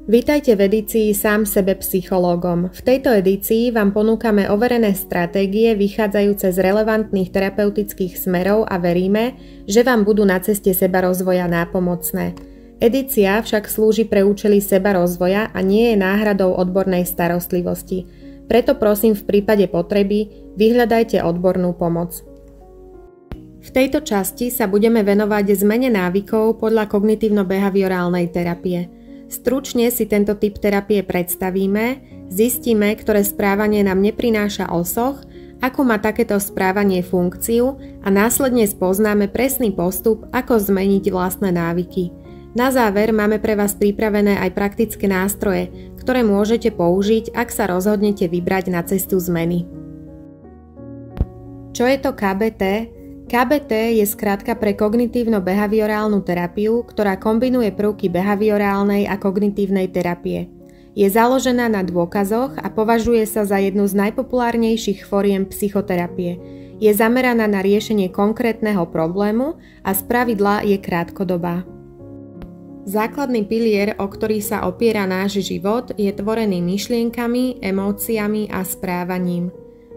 Vítajte v edícii Sám sebe psychológom. V tejto edícii vám ponúkame overené stratégie vychádzajúce z relevantných terapeutických smerov a veríme, že vám budú na ceste sebarozvoja nápomocné. Edícia však slúži pre účely sebarozvoja a nie je náhradou odbornej starostlivosti. Preto prosím v prípade potreby vyhľadajte odbornú pomoc. V tejto časti sa budeme venovať zmene návykov podľa kognitívno-behaviorálnej terapie. Stručne si tento typ terapie predstavíme, zistíme, ktoré správanie nám neprináša osoch, ako má takéto správanie funkciu a následne spoznáme presný postup, ako zmeniť vlastné návyky. Na záver máme pre vás pripravené aj praktické nástroje, ktoré môžete použiť, ak sa rozhodnete vybrať na cestu zmeny. Čo je to KBT? KBT je skrátka pre kognitívno-behaviorálnu terapiu, ktorá kombinuje prvky behaviorálnej a kognitívnej terapie. Je založená na dôkazoch a považuje sa za jednu z najpopulárnejších foriem psychoterapie. Je zameraná na riešenie konkrétneho problému a spravidla je krátkodobá. Základný pilier, o ktorý sa opiera náš život, je tvorený myšlienkami, emóciami a správaním.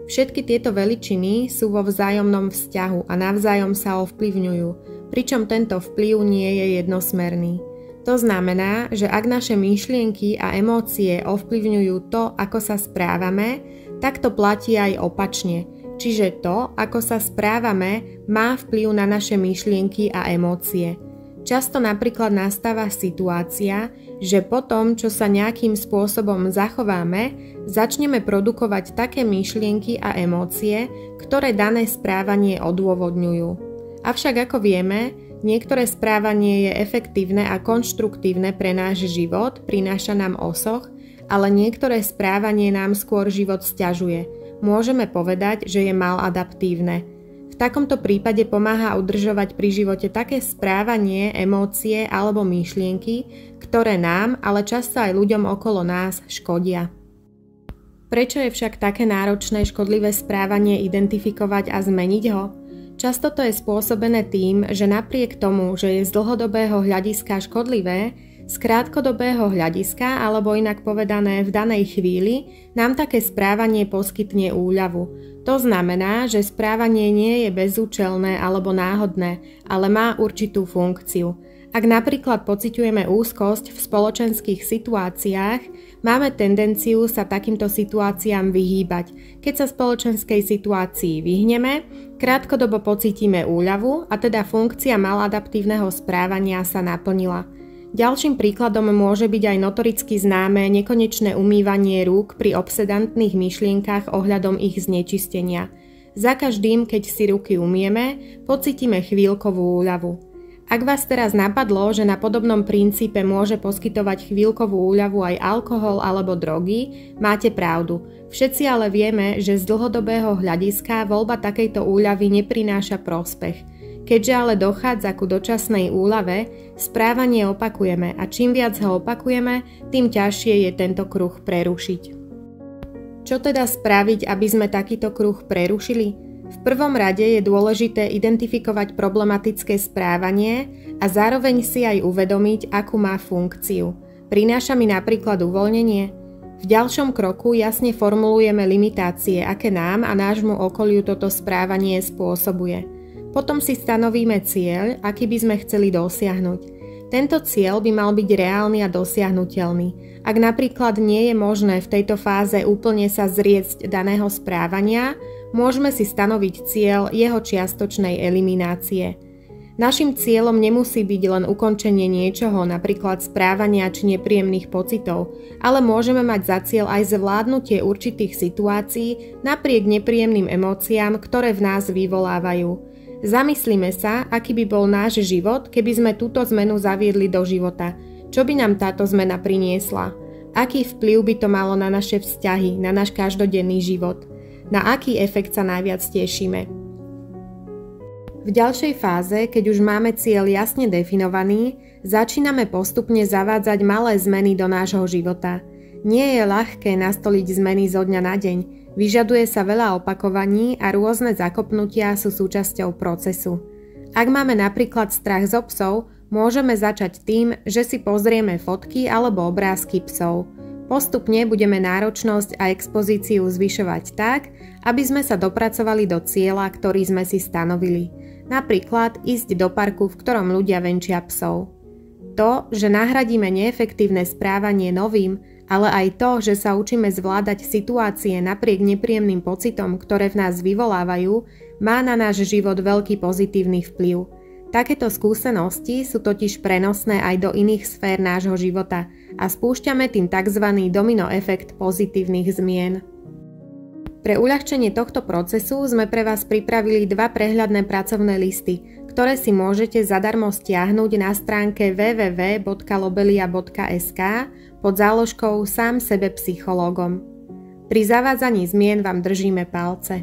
Všetky tieto veličiny sú vo vzájomnom vzťahu a navzájom sa ovplyvňujú, pričom tento vplyv nie je jednosmerný. To znamená, že ak naše myšlienky a emócie ovplyvňujú to, ako sa správame, tak to platí aj opačne, čiže to, ako sa správame, má vplyv na naše myšlienky a emócie. Často napríklad nastáva situácia, že po tom, čo sa nejakým spôsobom zachováme, začneme produkovať také myšlienky a emócie, ktoré dané správanie odôvodňujú. Avšak ako vieme, niektoré správanie je efektívne a konštruktívne pre náš život, prináša nám osoch, ale niektoré správanie nám skôr život sťažuje. Môžeme povedať, že je maladaptívne. V takomto prípade pomáha udržovať pri živote také správanie, emócie alebo myšlienky, ktoré nám, ale často aj ľuďom okolo nás škodia. Prečo je však také náročné škodlivé správanie identifikovať a zmeniť ho? Často to je spôsobené tým, že napriek tomu, že je z dlhodobého hľadiska škodlivé, z krátkodobého hľadiska, alebo inak povedané v danej chvíli, nám také správanie poskytne úľavu. To znamená, že správanie nie je bezúčelné alebo náhodné, ale má určitú funkciu. Ak napríklad pociťujeme úzkosť v spoločenských situáciách, máme tendenciu sa takýmto situáciám vyhýbať. Keď sa spoločenskej situácii vyhneme, krátkodobo pocítime úľavu a teda funkcia maladaptívneho správania sa naplnila. Ďalším príkladom môže byť aj notoricky známe nekonečné umývanie rúk pri obsedantných myšlienkach ohľadom ich znečistenia. Za každým, keď si ruky umieme, pocítime chvíľkovú úľavu. Ak vás teraz napadlo, že na podobnom princípe môže poskytovať chvíľkovú úľavu aj alkohol alebo drogy, máte pravdu. Všetci ale vieme, že z dlhodobého hľadiska voľba takejto úľavy neprináša prospech. Keďže ale dochádza ku dočasnej úľave, správanie opakujeme a čím viac ho opakujeme, tým ťažšie je tento kruh prerušiť. Čo teda spraviť, aby sme takýto kruh prerušili? V prvom rade je dôležité identifikovať problematické správanie a zároveň si aj uvedomiť, akú má funkciu. Prináša mi napríklad uvoľnenie? V ďalšom kroku jasne formulujeme limitácie, aké nám a nášmu okoliu toto správanie spôsobuje. Potom si stanovíme cieľ, aký by sme chceli dosiahnuť. Tento cieľ by mal byť reálny a dosiahnuteľný. Ak napríklad nie je možné v tejto fáze úplne sa zriecť daného správania, môžeme si stanoviť cieľ jeho čiastočnej eliminácie. Naším cieľom nemusí byť len ukončenie niečoho, napríklad správania či nepríjemných pocitov, ale môžeme mať za cieľ aj zvládnutie určitých situácií napriek nepríjemným emóciám, ktoré v nás vyvolávajú. Zamyslíme sa, aký by bol náš život, keby sme túto zmenu zaviedli do života. Čo by nám táto zmena priniesla? Aký vplyv by to malo na naše vzťahy, na náš každodenný život? Na aký efekt sa najviac tešíme? V ďalšej fáze, keď už máme cieľ jasne definovaný, začíname postupne zavádzať malé zmeny do nášho života. Nie je ľahké nastoliť zmeny zo dňa na deň. Vyžaduje sa veľa opakovaní a rôzne zakopnutia sú súčasťou procesu. Ak máme napríklad strach zo psov, Môžeme začať tým, že si pozrieme fotky alebo obrázky psov. Postupne budeme náročnosť a expozíciu zvyšovať tak, aby sme sa dopracovali do cieľa, ktorý sme si stanovili. Napríklad ísť do parku, v ktorom ľudia venčia psov. To, že nahradíme neefektívne správanie novým, ale aj to, že sa učíme zvládať situácie napriek nepríjemným pocitom, ktoré v nás vyvolávajú, má na náš život veľký pozitívny vplyv. Takéto skúsenosti sú totiž prenosné aj do iných sfér nášho života a spúšťame tým tzv. Domino efekt pozitívnych zmien. Pre uľahčenie tohto procesu sme pre vás pripravili 2 prehľadné pracovné listy, ktoré si môžete zadarmo stiahnuť na stránke www.lobelia.sk pod záložkou Sám sebe psychológom. Pri zavádzaní zmien vám držíme palce.